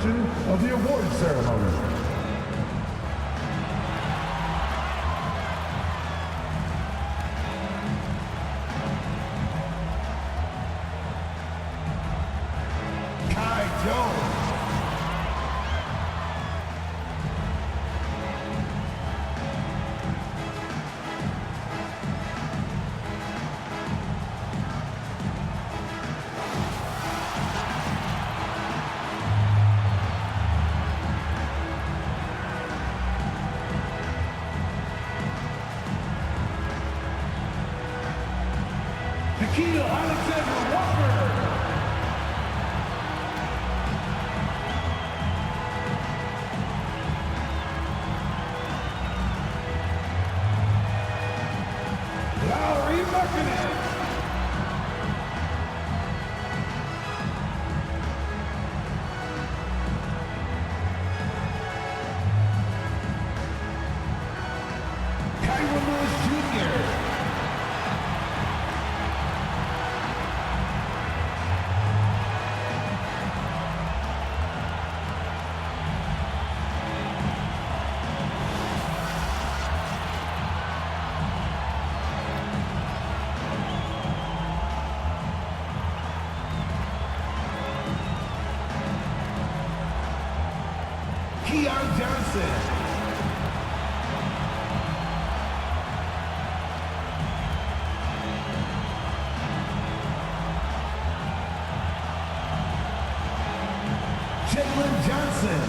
portion of the award ceremony. Nikhil Alexander Walker. Lowry Markkanen. Kyron Lewis Jr. Keon Johnson. Jalen Johnson.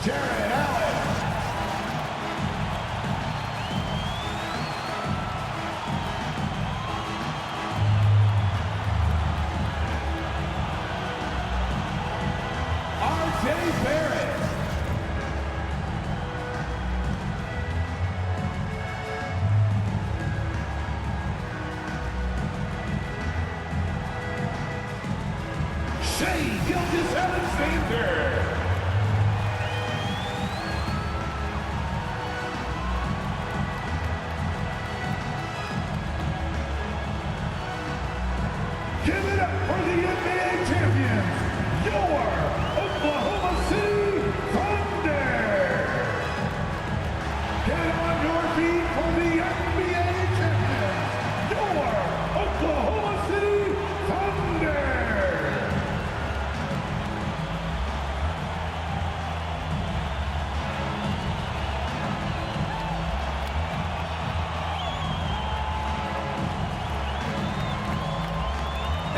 Jared Allen. R.J. Barrett. Shai Gilgeous-Alexander. Give it up for the NBA champions, your Oklahoma City Thunder. Get on your feet for the NBA champions, your Oklahoma City Thunder.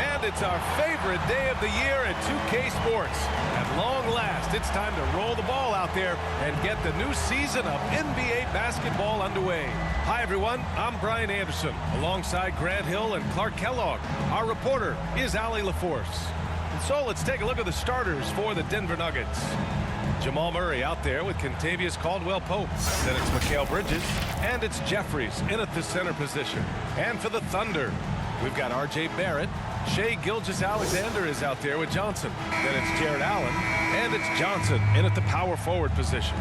And it's our favorite day of the year at 2K Sports. At long last, it's time to roll the ball out there and get the new season of NBA basketball underway. Hi, everyone. I'm Brian Anderson, alongside Grant Hill and Clark Kellogg. Our reporter is Allie LaForce. And so let's take a look at the starters for the Denver Nuggets. Jamal Murray out there with Kentavious Caldwell-Pope. Then it's Mikal Bridges. And it's Jeffries in at the center position. And for the Thunder, we've got R.J. Barrett. Shai Gilgeous-Alexander is out there with Johnson. Then it's Jared Allen. And it's Johnson in at the power forward position.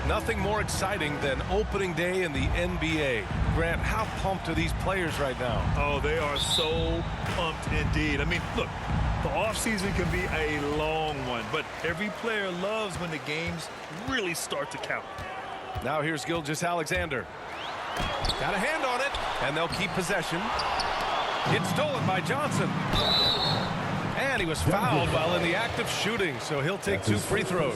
Nothing more exciting than opening day in the NBA. Grant, how pumped are these players right now? Oh, they are so pumped indeed. I mean, look, the offseason can be a long one, but every player loves when the games really start to count. Now here's Gilgeous-Alexander. Got a hand on it, and they'll keep possession. It's stolen by Johnson. And he was fouled while in the act of shooting, so he'll take 2 free throws.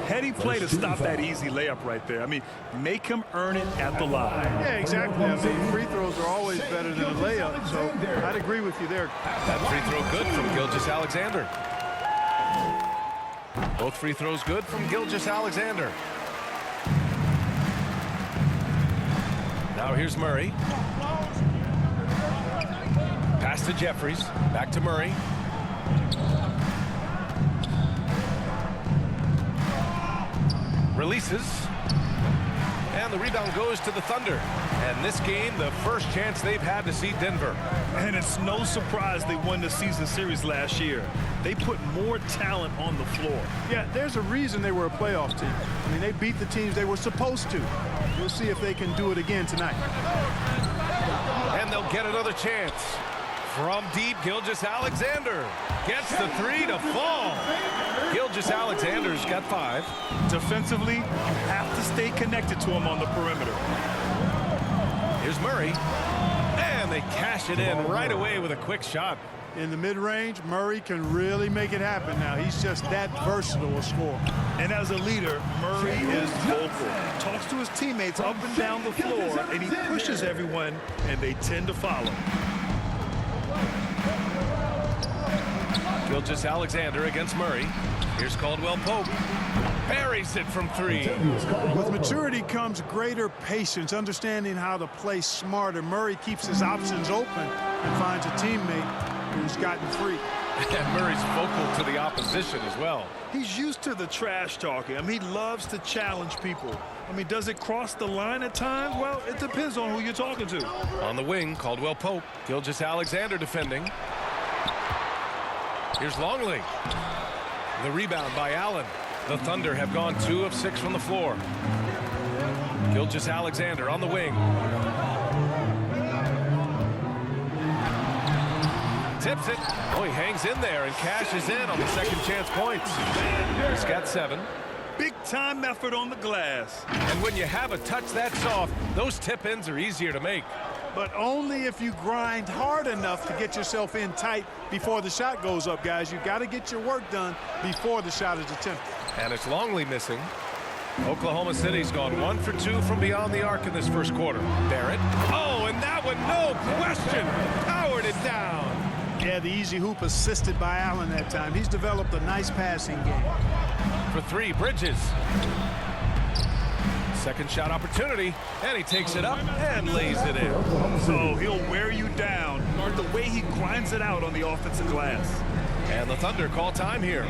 Heady play to stop that easy layup right there. I mean, make him earn it at the line. Yeah, exactly. I mean, free throws are always better than a layup, so I'd agree with you there. That free throw good from Gilgeous-Alexander. Both free throws good from Gilgeous-Alexander. Now here's Murray. Pass to Jeffries. Back to Murray. Releases. And the rebound goes to the Thunder. And this game, the first chance they've had to see Denver. And it's no surprise they won the season series last year. They put more talent on the floor. Yeah, there's a reason they were a playoff team. I mean, they beat the teams they were supposed to. We'll see if they can do it again tonight. And they'll get another chance. From deep, Gilgeous-Alexander gets the three to fall. Gilgeous-Alexander's got 5. Defensively, you have to stay connected to him on the perimeter. Here's Murray. And they cash it in right away with a quick shot. In the mid-range, Murray can really make it happen now. He's just that versatile a scorer. And as a leader, Murray is vocal. Talks to his teammates up and down the floor, and he pushes everyone, and they tend to follow. Gilgeous-Alexander against Murray. Here's Caldwell Pope. Buries it from 3. With maturity comes greater patience, understanding how to play smarter. Murray keeps his options open and finds a teammate who's gotten free. And Murray's vocal to the opposition as well. He's used to the trash talking. I mean, he loves to challenge people. I mean, does it cross the line at times? Well, it depends on who you're talking to. On the wing, Caldwell Pope. Gilgeous-Alexander defending. Here's Longley. The rebound by Allen. The Thunder have gone 2 of 6 from the floor. Gilgeous-Alexander on the wing. Tips it. Oh, he hangs in there and cashes in on the second chance points. He's got 7. Big time effort on the glass. And when you have a touch that soft, those tip-ins are easier to make. But only if you grind hard enough to get yourself in tight before the shot goes up, guys. You got to get your work done before the shot is attempted. And it's Longley missing. Oklahoma City's gone 1 for 2 from beyond the arc in this first quarter. Barrett. Oh, and that one, no question, powered it down. Yeah, the easy hoop assisted by Allen that time. He's developed a nice passing game. For 3, Bridges. Second shot opportunity, and he takes it up and lays it in. So he'll wear you down the way he grinds it out on the offensive glass. And the Thunder call time here.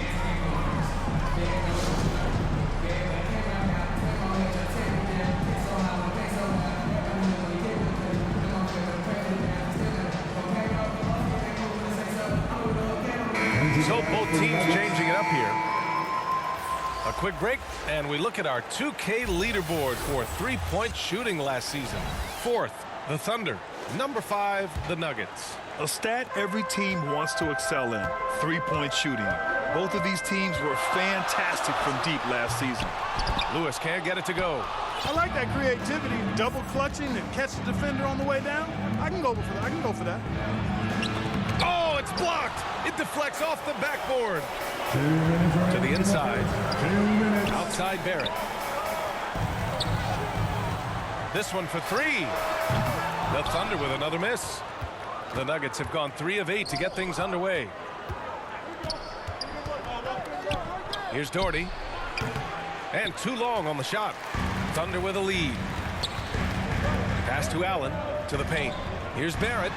So both teams changing it up here. A quick break, and we look at our 2K leaderboard for three-point shooting last season. 4th, the Thunder. Number 5, the Nuggets. A stat every team wants to excel in, three-point shooting. Both of these teams were fantastic from deep last season. Lewis can't get it to go. I like that creativity, double clutching and catch the defender on the way down. I can go for that. I can go for that. Oh, it's blocked. It deflects off the backboard. 2 minutes To the inside. 2 minutes. Outside Barrett. This one for 3. The Thunder with another miss. The Nuggets have gone 3 of 8 to get things underway. Here's Doherty. And too long on the shot. Thunder with a lead. Pass to Allen. To the paint. Here's Barrett.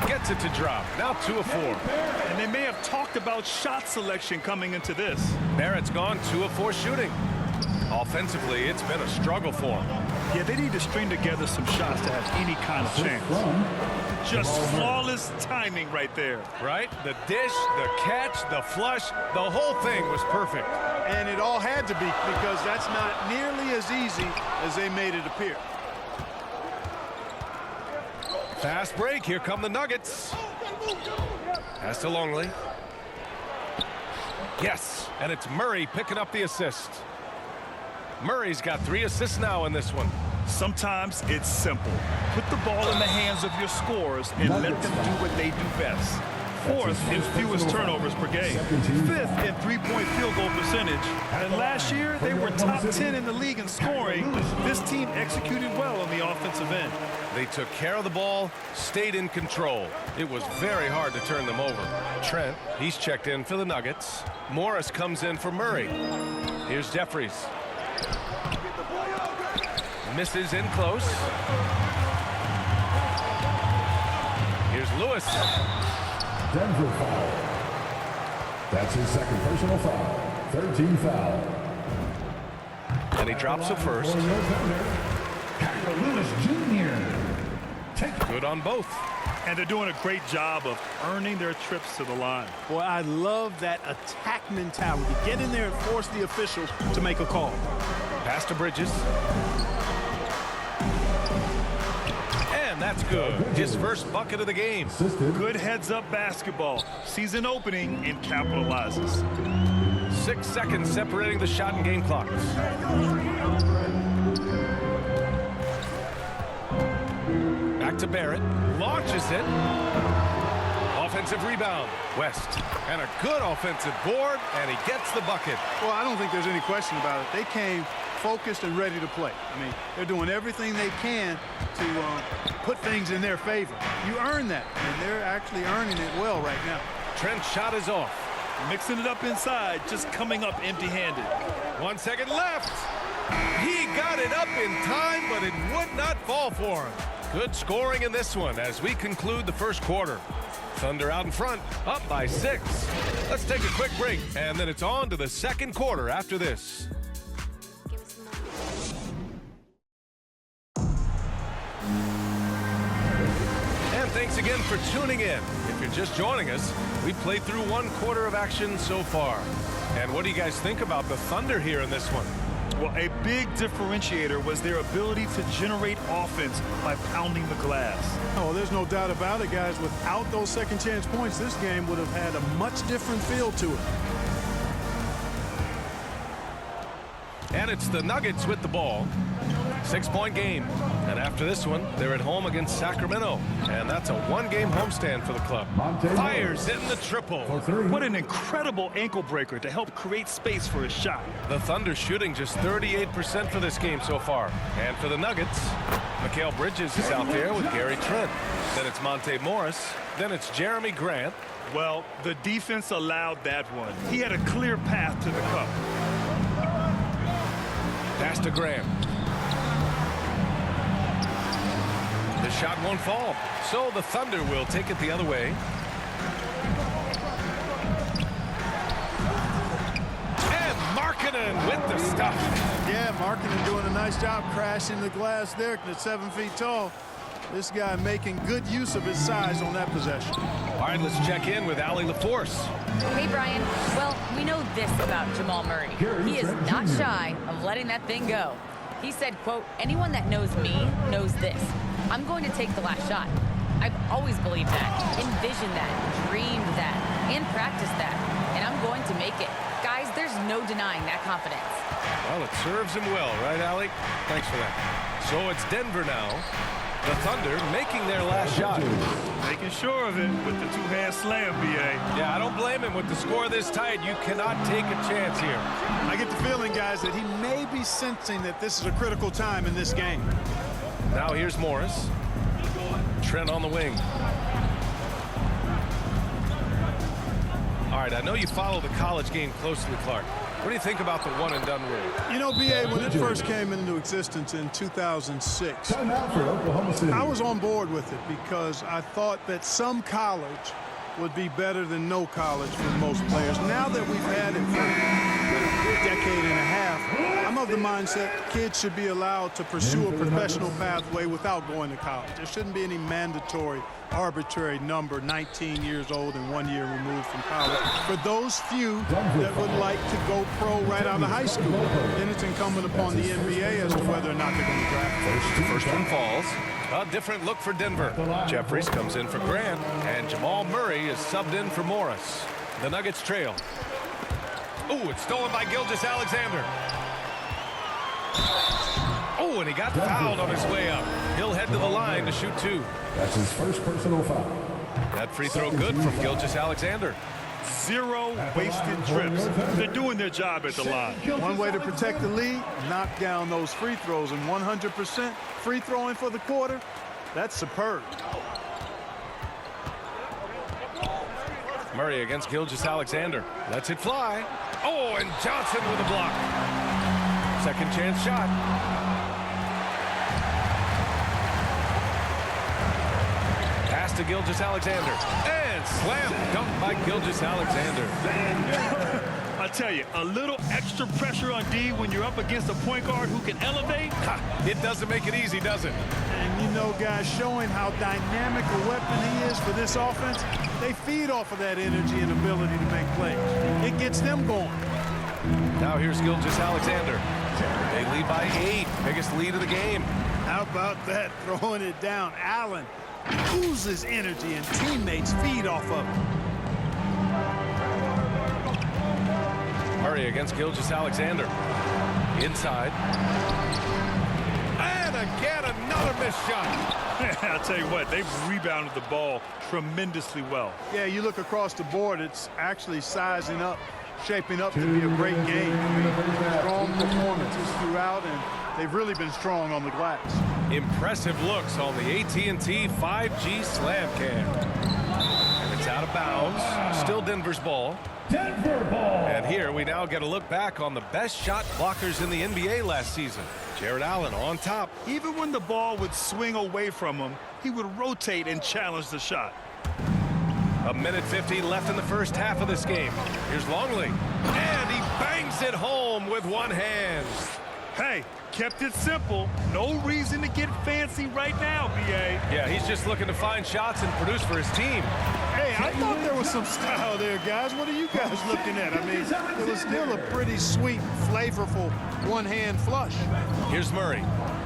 Gets it to drop. Now 2 of 4. And they may have talked about shot selection coming into this. Barrett's gone 2 of 4 shooting. Offensively, it's been a struggle for him. Yeah, they need to string together some shots to have any kind of chance. Just flawless timing right there. Right? The dish, the catch, the flush, the whole thing was perfect. And it all had to be, because that's not nearly as easy as they made it appear. Fast break. Here come the Nuggets. Pass to Longley. Yes, and it's Murray picking up the assist. Murray's got 3 assists now in this one. Sometimes it's simple. Put the ball in the hands of your scorers and let them do what they do best. 4th in fewest turnovers per game. 5th in three-point field goal percentage. And last year, they were top 10 in the league in scoring. This team executed well on the offensive end. They took care of the ball, stayed in control. It was very hard to turn them over. Trent, he's checked in for the Nuggets. Morris comes in for Murray. Here's Jeffries. Misses in close. Here's Lewis. Denver foul. That's his second personal foul. 13 foul. And he drops it first. For your Thunder, Kyler Lewis Jr. Take Good on both. And they're doing a great job of earning their trips to the line. Boy, I love that attack mentality. Get in there and force the officials to make a call. Pass to Bridges. And that's good. His first bucket of the game. assisted. Good heads-up basketball. Season opening and capitalizes. 6 seconds separating the shot and game clocks. Back to Barrett. Launches it. Offensive rebound. West. And a good offensive board, and he gets the bucket. Well, I don't think there's any question about it. They came focused and ready to play. I mean, they're doing everything they can to put things in their favor. You earn that, and they're actually earning it well right now. Trent's shot is off. Mixing it up inside, just coming up empty-handed. 1 second left. He got it up in time, but it would not fall for him. Good scoring in this one as we conclude the first quarter. Thunder out in front, up by 6. Let's take a quick break, and then it's on to the second quarter after this. And thanks again for tuning in. If you're just joining us, we've played through 1 quarter of action so far. And what do you guys think about the Thunder here in this one? Well, a big differentiator was their ability to generate offense by pounding the glass. Oh, there's no doubt about it, guys. Without those second chance points, this game would have had a much different feel to it. And it's the Nuggets with the ball. 6-point game. And after this one, they're at home against Sacramento. And that's a 1-game homestand for the club. Monte Fires in the triple. For 3. What an incredible ankle breaker to help create space for his shot. The Thunder shooting just 38% for this game so far. And for the Nuggets, Mikal Bridges is out there with Gary Trent. Then it's Monte Morris. Then it's Jeremy Grant. Well, the defense allowed that one. He had a clear path to the cup. Pass to Graham. The shot won't fall, so the Thunder will take it the other way. And Markkanen with the stuff. Yeah, Markkanen doing a nice job crashing the glass there at 7 feet tall. This guy making good use of his size on that possession. All right, let's check in with Allie LaForce. Hey, Brian. Well, we know this about Jamal Murray. He is not shy of letting that thing go. He said, quote, anyone that knows me knows this. I'm going to take the last shot. I've always believed that, envisioned that, dreamed that, and practiced that. And I'm going to make it. Guys, there's no denying that confidence. Well, it serves him well, right, Allie? Thanks for that. So it's Denver now. The Thunder making their last shot. Making sure of it with the two-hand slam, B.A. Yeah, I don't blame him. With the score this tight, you cannot take a chance here. I get the feeling, guys, that he may be sensing that this is a critical time in this game. Now here's Morris. Trent on the wing. All right, I know you follow the college game closely, Clark. What do you think about the one-and-done rule? You know, B.A., when it first came into existence in 2006, Timeout for Oklahoma City. I was on board with it because I thought that some college would be better than no college for most players. Now that we've had it for a decade and a half, I'm of the mindset kids should be allowed to pursue a professional pathway without going to college. There shouldn't be any mandatory, arbitrary number, 19 years old and 1 year removed from college. For those few that would like to go pro right out of high school, then it's incumbent upon the NBA as to whether or not they're going to draft. First one falls. A different look for Denver. Jeffries comes in for Grant, and Jamal Murray is subbed in for Morris. The Nuggets trail. Oh, it's stolen by Gilgeous-Alexander. Oh, and he got fouled on his way up. He'll head to the line to shoot 2. That's his first personal foul. That free throw good from Gilgeous-Alexander. 0 wasted trips. They're doing their job at the line. One way to protect the lead, knock down those free throws, and 100% free throwing for the quarter, that's superb. Murray against Gilgeous-Alexander. Lets it fly. Oh, and Johnson with a block. Second chance shot. Pass to Gilgeous-Alexander. And slam dunk by Gilgeous-Alexander. A tell you, a little extra pressure on D when you're up against a point guard who can elevate. It doesn't make it easy, does it? And you know, guys, showing how dynamic a weapon he is for this offense, they feed off of that energy and ability to make plays. It gets them going. Now here's Gilgeous-Alexander. They lead by 8, biggest lead of the game. How about that, throwing it down? Allen oozes energy, and teammates feed off of it. Murray against Gilgeous-Alexander. Inside. And again, another missed shot. I'll tell you what, they've rebounded the ball tremendously well. Yeah, you look across the board, it's actually sizing up, shaping up to be a great game. I mean, strong performances throughout, and they've really been strong on the glass. Impressive looks on the AT&T 5G Slam Cam. And it's out of bounds. Still Denver's ball. Denver ball. And here we now get a look back on the best shot blockers in the NBA last season. Jared Allen on top. Even when the ball would swing away from him, he would rotate and challenge the shot. 1:50 left in the first half of this game. Here's Longley. And he bangs it home with one hand. Hey, kept it simple. No reason to get fancy right now, B.A. Yeah, he's just looking to find shots and produce for his team. Hey, I thought there was some style there, guys. What are you guys looking at? I mean, it was still a pretty sweet, flavorful one-hand flush. Here's Murray.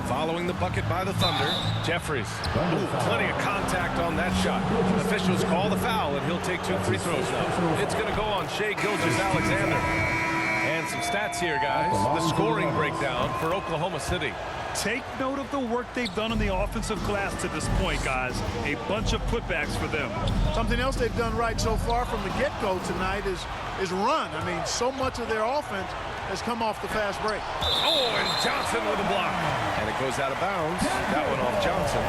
Following the bucket by the Thunder, Jeffries. Ooh, plenty of contact on that shot. Officials call the foul, and he'll take 2 free throws now. It's going to go on Shai Gilgeous-Alexander. And some stats here, guys. The scoring breakdown for Oklahoma City. Take note of the work they've done on the offensive glass to this point, guys. A bunch of putbacks for them. Something else they've done right so far from the get-go tonight is run. I mean, so much of their offense has come off the fast break. Oh, and Johnson with a block. And it goes out of bounds. That one off Johnson.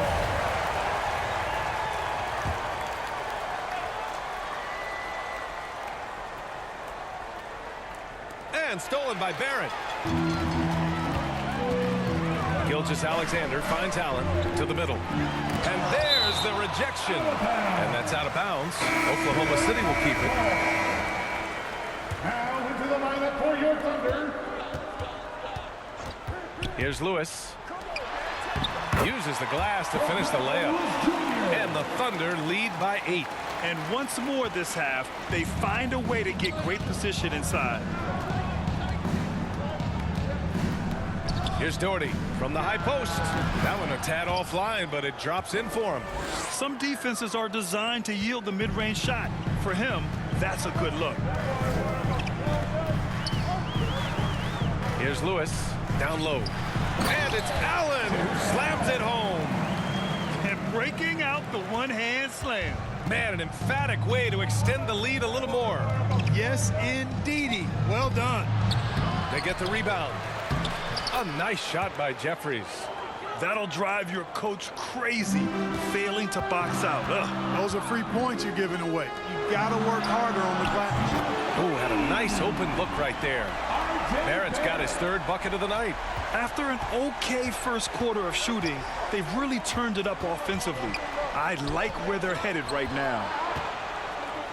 And stolen by Barrett. Gilgeous-Alexander finds Allen to the middle. And there's the rejection. And that's out of bounds. Oklahoma City will keep it. Now into the lineup for your Thunder. Here's Lewis. Uses the glass to finish the layup. And the Thunder lead by 8. And once more this half, they find a way to get great position inside. Here's Doherty from the high post. That one a tad offline, but it drops in for him. Some defenses are designed to yield the mid-range shot. For him, that's a good look. Here's Lewis down low. And it's Allen who slams it home. And breaking out the one-hand slam. Man, an emphatic way to extend the lead a little more. Yes, indeedy. Well done. They get the rebound. A nice shot by Jeffries. That'll drive your coach crazy, failing to box out. Ugh. Those are free points you're giving away. You got to work harder on the glass. Oh, had a nice open look right there. Barrett's got his 3rd bucket of the night. After an okay first quarter of shooting, they've really turned it up offensively. I like where they're headed right now.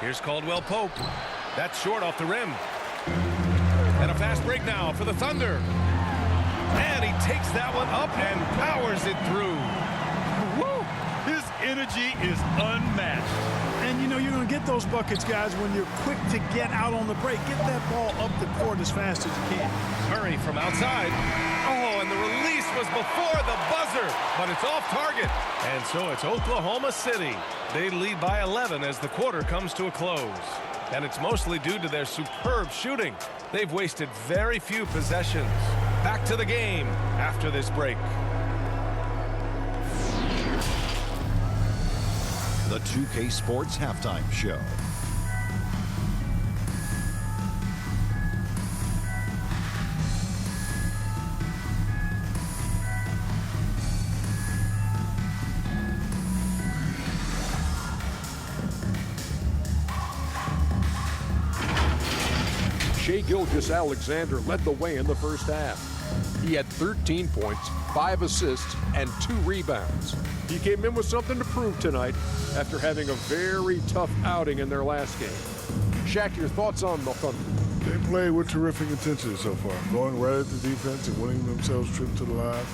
Here's Caldwell Pope. That's short off the rim. And a fast break now for the Thunder. And he takes that one up and powers it through. Woo! His energy is unmatched. And, you know, you're going to get those buckets, guys, when you're quick to get out on the break. Get that ball up the court as fast as you can. Murray from outside. Oh, and the release was before the buzzer, but it's off target. And so it's Oklahoma City. They lead by 11 as the quarter comes to a close. And it's mostly due to their superb shooting. They've wasted very few possessions. Back to the game after this break. The 2K Sports Halftime Show. Shai Gilgeous-Alexander led the way in the first half. He had 13 points, 5 assists, and 2 rebounds. He came in with something to prove tonight after having a very tough outing in their last game. Shaq, your thoughts on the Thunder? They played with terrific intensity so far, going right at the defense and winning themselves trips to the line.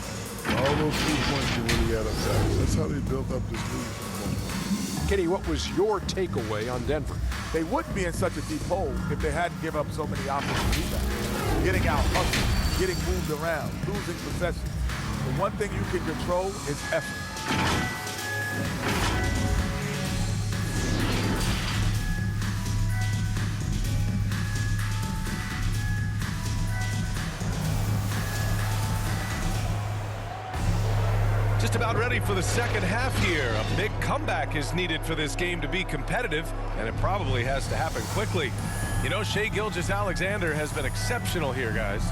All those 3 points can really add up fast. That's how they built up this lead for the most part. Kenny, what was your takeaway on Denver? They wouldn't be in such a deep hole if they hadn't given up so many offensive rebounds. Getting out hustled, getting moved around, losing possession. The one thing you can control is effort. Just about ready for the second half here. A big comeback is needed for this game to be competitive, and it probably has to happen quickly. You know, Shai Gilgeous-Alexander has been exceptional here, guys.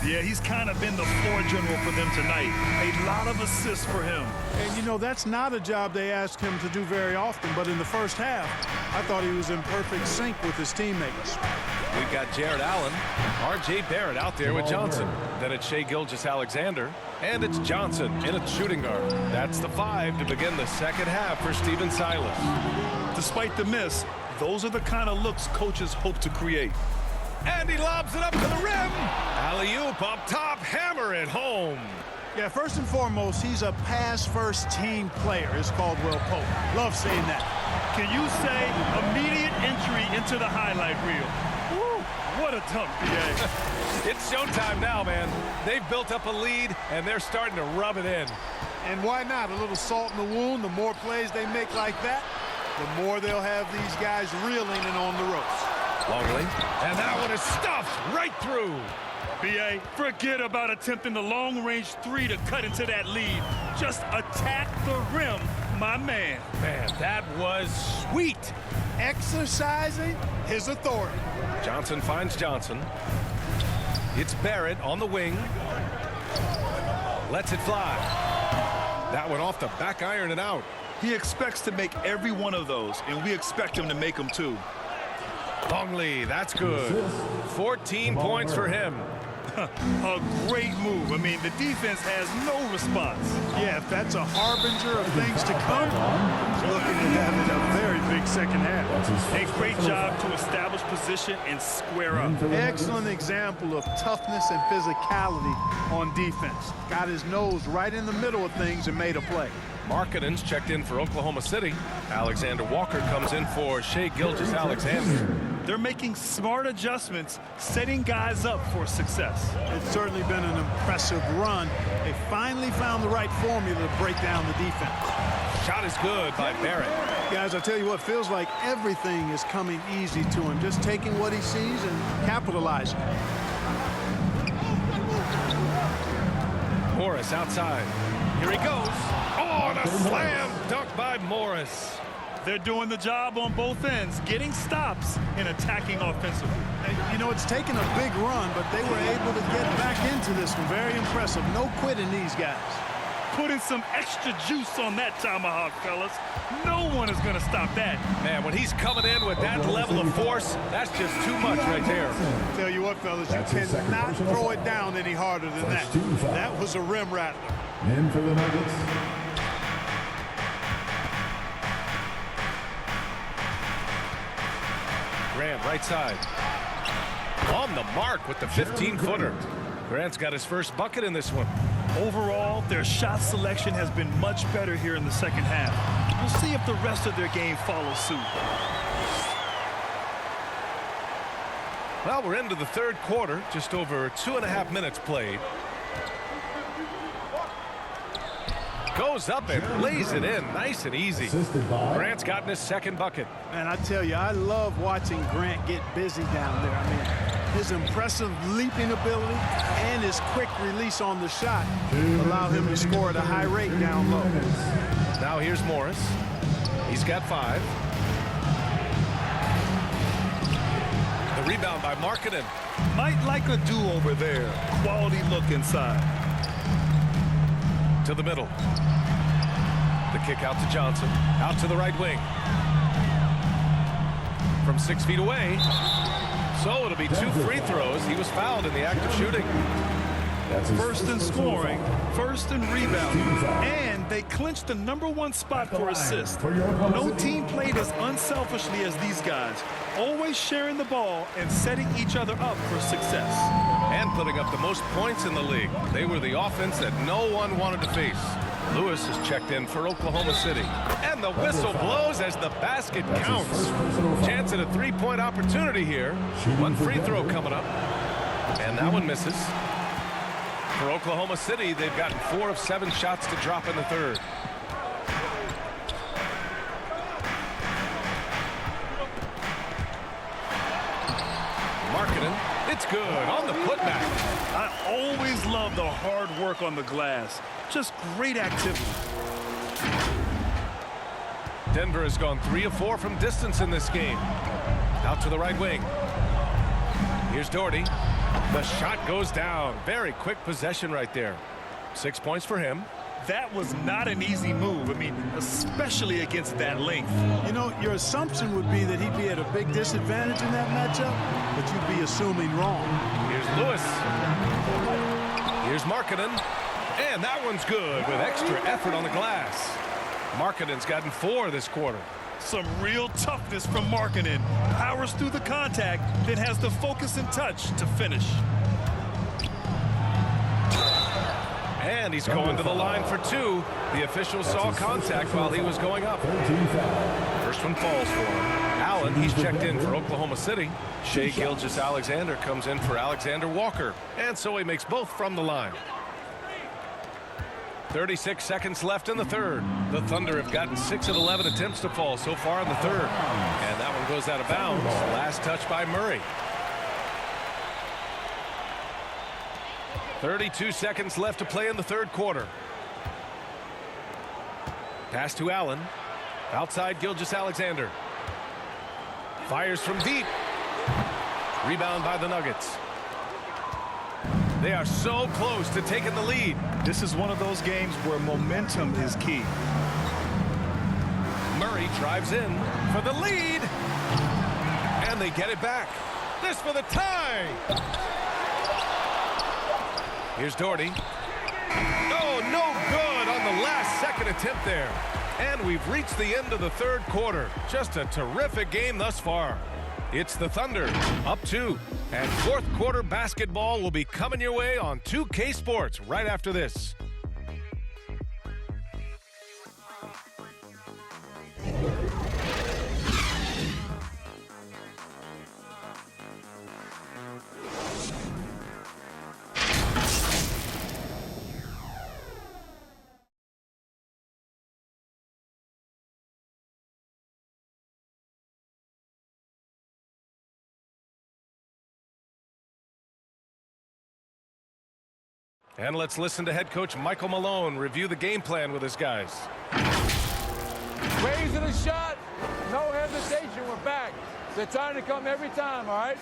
Yeah, he's kind of been the floor general for them tonight. A lot of assists for him. And, you know, that's not a job they ask him to do very often, but in the first half, I thought he was in perfect sync with his teammates. We've got Jared Allen, R.J. Barrett out there with Johnson. Then it's Shai Gilgeous-Alexander, and it's Johnson in at shooting guard. That's the 5 to begin the second half for Stephen Silas. Despite the miss, those are the kind of looks coaches hope to create. And he lobs it up to the rim. Alley-oop up top, hammer it home. Yeah, first and foremost, he's a pass-first team player, is Caldwell Pope. Love saying that. Can you say immediate entry into the highlight reel? Woo, what a dunk, B.A. It's showtime now, man. They've built up a lead, and they're starting to rub it in. And why not? A little salt in the wound. The more plays they make like that, the more they'll have these guys reeling and on the ropes. Longley, and that one is stuffed right through. B.A., forget about attempting the long-range 3 to cut into that lead. Just attack the rim, my man. Man, that was sweet. Exercising his authority. Johnson finds Johnson. It's Barrett on the wing. Lets it fly. That one off the back iron and out. He expects to make every one of those, and we expect him to make them too. Longley, that's good. 14 points for him. A great move. I mean, the defense has no response. Yeah, if that's a harbinger of things to come, he's looking at having a very big second half. A great job to establish position and square up. Excellent example of toughness and physicality on defense. Got his nose right in the middle of things and made a play. Markkanen's checked in for Oklahoma City. Alexander Walker comes in for Shai Gilgeous-Alexander. They're making smart adjustments, setting guys up for success. It's certainly been an impressive run. They finally found the right formula to break down the defense. Shot is good by Barrett. Guys, I tell you what, feels like everything is coming easy to him. Just taking what he sees and capitalizing. Morris outside. Here he goes. Oh, and a slam dunk by Morris. They're doing the job on both ends, getting stops and attacking offensively. And, you know, it's taken a big run, but they were able to get back into this one. Very impressive. No quitting these guys. Putting some extra juice on that tomahawk, fellas. No one is going to stop that. Man, when he's coming in with that level of force, that's just too much right there. Tell you what, fellas, you cannot throw it down any harder than that. That was a rim rattler. In for the Nuggets. Grant, right side. On the mark with the 15-footer. Grant's got his first bucket in this one. Overall, their shot selection has been much better here in the second half. We'll see if the rest of their game follows suit. Well, we're into the third quarter. Just over 2.5 minutes played. Goes up and lays it in nice and easy. Grant's gotten his second bucket. And I tell you, I love watching Grant get busy down there. I mean, his impressive leaping ability and his quick release on the shot allow him to score at a high rate down low. Now here's Morris. He's got 5. The rebound by Markkanen. Might like a do-over there. Quality look inside. To the middle. The kick out to Johnson. Out to the right wing. From 6 feet away. So it'll be 2 free throws. He was fouled in the act of shooting. First in scoring, first in rebounding, and They clinched the #1 spot for assists. No team played as unselfishly as these guys, always sharing the ball and setting each other up for success. And putting up the most points in the league. They were the offense that no one wanted to face. Lewis is checked in for Oklahoma City. And the whistle blows as the basket counts. Chance at a three-point opportunity here. One free throw coming up. And that one misses. For Oklahoma City, they've gotten 4 of 7 shots to drop in the third. Markkanen, it's good on the putback. I always love the hard work on the glass. Just great activity. Denver has gone 3 of 4 from distance in this game. Out to the right wing. Here's Doherty. The shot goes down. Very quick possession right there. 6 points for him. That was not an easy move. I mean, especially against that length. You know, your assumption would be that he'd be at a big disadvantage in that matchup, but you'd be assuming wrong. Here's Lewis. Here's Markkanen. And that one's good with extra effort on the glass. Markkanen's gotten 4 this quarter. Some real toughness from Markkanen. Powers through the contact, then has the focus and touch to finish. And he's going to the line for 2. The official saw contact while he was going up. First one falls for him. Allen, he's checked in for Oklahoma City. Shai Gilgeous-Alexander comes in for Alexander Walker. And so he makes both from the line. 36 seconds left in the third. The Thunder have gotten 6 of 11 attempts to fall so far in the third. And that one goes out of bounds. Last touch by Murray. 32 seconds left to play in the third quarter. Pass to Allen. Outside Gilgeous-Alexander. Fires from deep. Rebound by the Nuggets. They are so close to taking the lead. This is one of those games where momentum is key. Murray drives in for the lead. And they get it back. This for the tie. Here's Doherty. Oh, no good on the last second attempt there. And we've reached the end of the third quarter. Just a terrific game thus far. It's the Thunder up 2. And fourth quarter basketball will be coming your way on 2K Sports right after this. And let's listen to head coach Michael Malone review the game plan with his guys. Raising a shot, no hesitation, we're back. They're trying to come every time, all right?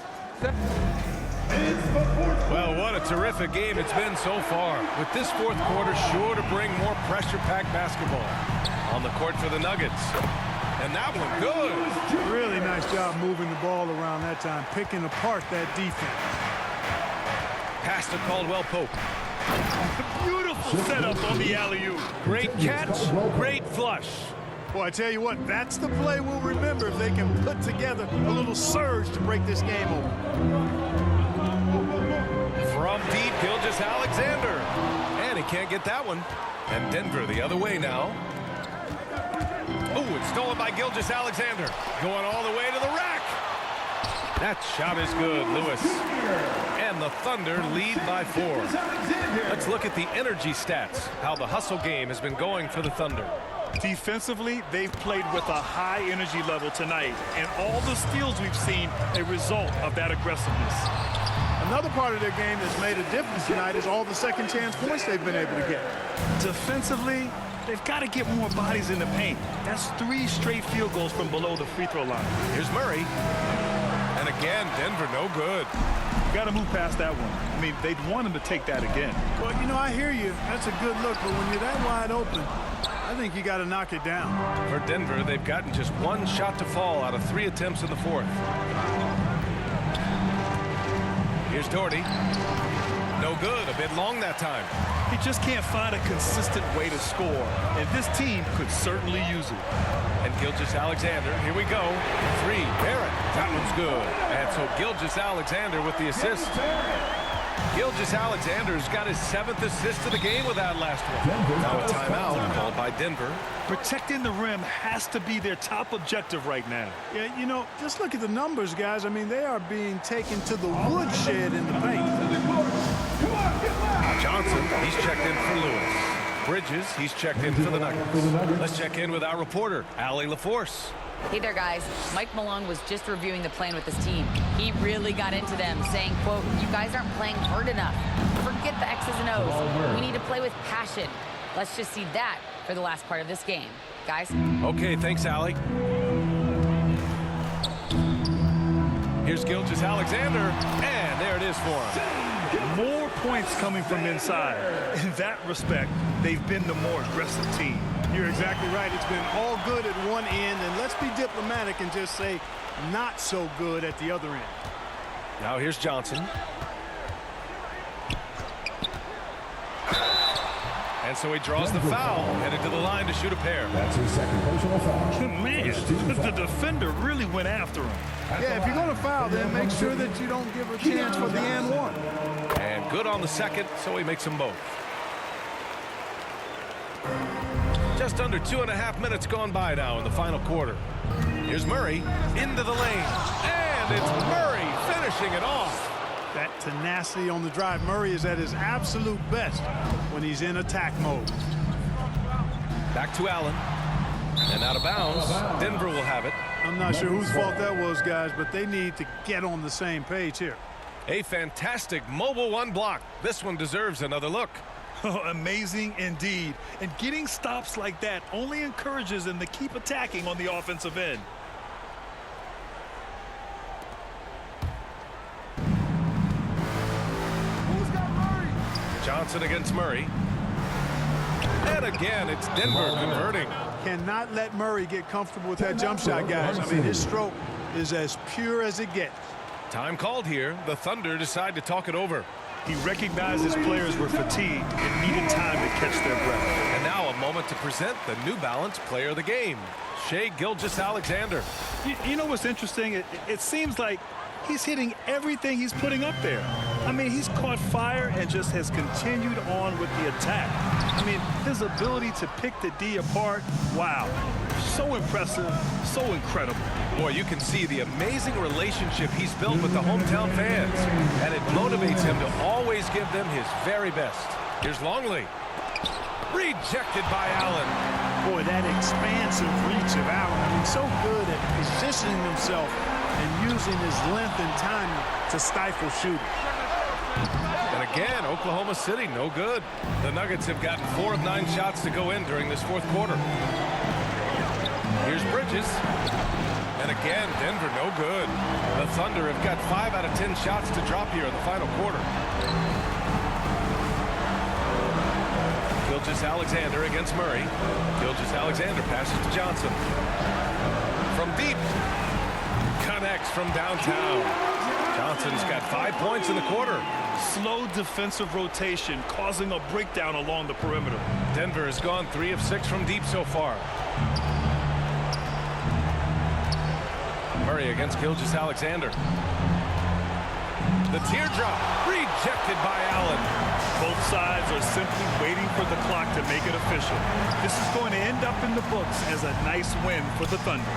Well, what a terrific game it's been so far. With this fourth quarter sure to bring more pressure-packed basketball. On the court for the Nuggets. And that one good. Really nice job moving the ball around that time, picking apart that defense. Pass to Caldwell Pope. Beautiful setup on the alley-oop. Great catch, great flush. Boy, I tell you what, that's the play we'll remember if they can put together a little surge to break this game open. From deep, Gilgeous-Alexander. And he can't get that one. And Denver the other way now. Oh, it's stolen by Gilgeous-Alexander. Going all the way to the rack. That shot is good, Lewis. And the Thunder lead by 4. Let's look at the energy stats, how the hustle game has been going for the Thunder. Defensively, they've played with a high energy level tonight, and all the steals we've seen a result of that aggressiveness. Another part of their game that's made a difference tonight is all the second chance points they've been able to get. Defensively, they've got to get more bodies in the paint. That's 3 straight field goals from below the free throw line. Here's Murray. And again, Denver no good. Got to move past that one. I mean, they'd want him to take that again. Well, you know, I hear you. That's a good look, but when you're that wide open, I think you got to knock it down. For Denver, they've gotten just 1 shot to fall out of 3 attempts in the fourth. Here's Doherty. No good. A bit long that time. He just can't find a consistent way to score, and this team could certainly use it. And Gilgeous-Alexander, here we go. 3, Barrett. That one's good. And so Gilgeous-Alexander with the assist. Gilgeous-Alexander's got his 7th assist of the game with that last one. Now a timeout called by Denver. Protecting the rim has to be their top objective right now. Yeah, you know, just look at the numbers, guys. I mean, they are being taken to the woodshed in the paint. Johnson, he's checked in for Lewis. Bridges, he's checked in for the Nuggets. Let's check in with our reporter, Allie LaForce. Hey there, guys. Mike Malone was just reviewing the plan with his team. He really got into them, saying, quote, "You guys aren't playing hard enough. Forget the X's and O's. We need to play with passion." Let's just see that for the last part of this game. Guys? Okay, thanks, Allie. Here's Gilgeous-Alexander, and there it is for him. More points coming from inside. In that respect, they've been the more aggressive team. You're exactly right. It's been all good at one end, and let's be diplomatic and just say not so good at the other end. Now here's Johnson. And so he draws the foul, headed to the line to shoot a pair. That's his second personal foul. Man, the defender really went after him. Yeah, if you're going to foul, then make sure that you don't give a chance for the and one. And good on the second, so he makes them both. Just under 2.5 minutes gone by now in the final quarter. Here's Murray into the lane. And it's Murray finishing it off. That tenacity on the drive. Murray is at his absolute best when he's in attack mode. Back to Allen. And out of bounds. Denver will have it. I'm not sure whose fault that was, guys, but they need to get on the same page here. A fantastic mobile one block. This one deserves another look. Oh, amazing indeed. And getting stops like that only encourages them to keep attacking on the offensive end. Who's got Murray? Johnson against Murray. And again, it's Denver converting. Cannot let Murray get comfortable with that jump shot, guys. I mean, his stroke is as pure as it gets. Time called here. The Thunder decide to talk it over. He recognized his players were fatigued and needed time to catch their breath. And now a moment to present the New Balance Player of the Game, Shai Gilgeous-Alexander. You know what's interesting? It seems like he's hitting everything he's putting up there. I mean, he's caught fire and just has continued on with the attack. I mean, his ability to pick the D apart, wow. So impressive, so incredible. Boy, you can see the amazing relationship he's built with the hometown fans, and it motivates him to always give them his very best. Here's Longley. Rejected by Allen. Boy, that expansive reach of Allen. I mean, so good at positioning himself and using his length and timing to stifle shooting. And again, Oklahoma City, no good. The Nuggets have gotten 4 of 9 shots to go in during this fourth quarter. Here's Bridges. And again, Denver no good. The Thunder have got 5 out of 10 shots to drop here in the final quarter. Gilgeous-Alexander against Murray. Gilgeous-Alexander passes to Johnson. From deep. Connects from downtown. Johnson's got 5 points in the quarter. Slow defensive rotation causing a breakdown along the perimeter. Denver has gone 3 of 6 from deep so far. Murray against Gilgeous-Alexander. The teardrop rejected by Allen. Both sides are simply waiting for the clock to make it official. This is going to end up in the books as a nice win for the Thunder.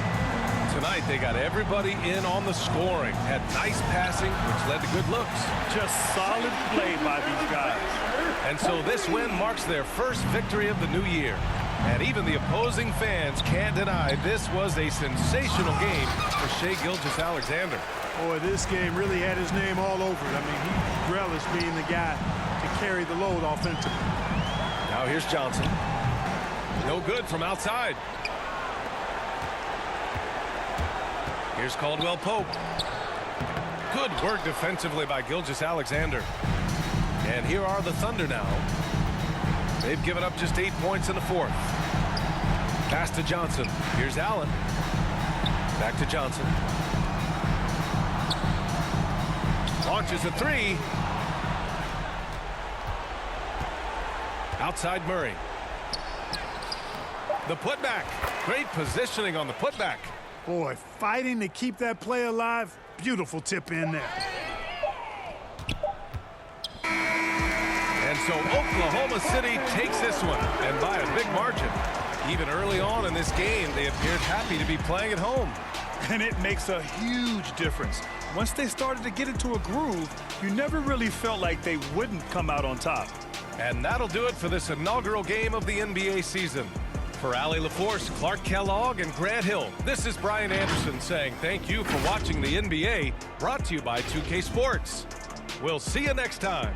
Tonight they got everybody in on the scoring. Had nice passing, which led to good looks. Just solid play by these guys. And so this win marks their first victory of the new year. And even the opposing fans can't deny this was a sensational game for Shai Gilgeous-Alexander. Boy, this game really had his name all over it. I mean, he relished being the guy to carry the load offensively. Now here's Johnson. No good from outside. Here's Caldwell Pope. Good work defensively by Gilgeous-Alexander. And here are the Thunder now. They've given up just 8 points in the fourth. Pass to Johnson. Here's Allen. Back to Johnson. Launches a 3. Outside Murray. The putback. Great positioning on the putback. Boy, fighting to keep that play alive. Beautiful tip in there. And so Oklahoma City takes this one, and by a big margin. Even early on in this game, they appeared happy to be playing at home. And it makes a huge difference. Once they started to get into a groove, you never really felt like they wouldn't come out on top. And that'll do it for this inaugural game of the NBA season. For Allie LaForce, Clark Kellogg, and Grant Hill, this is Brian Anderson saying thank you for watching the NBA, brought to you by 2K Sports. We'll see you next time.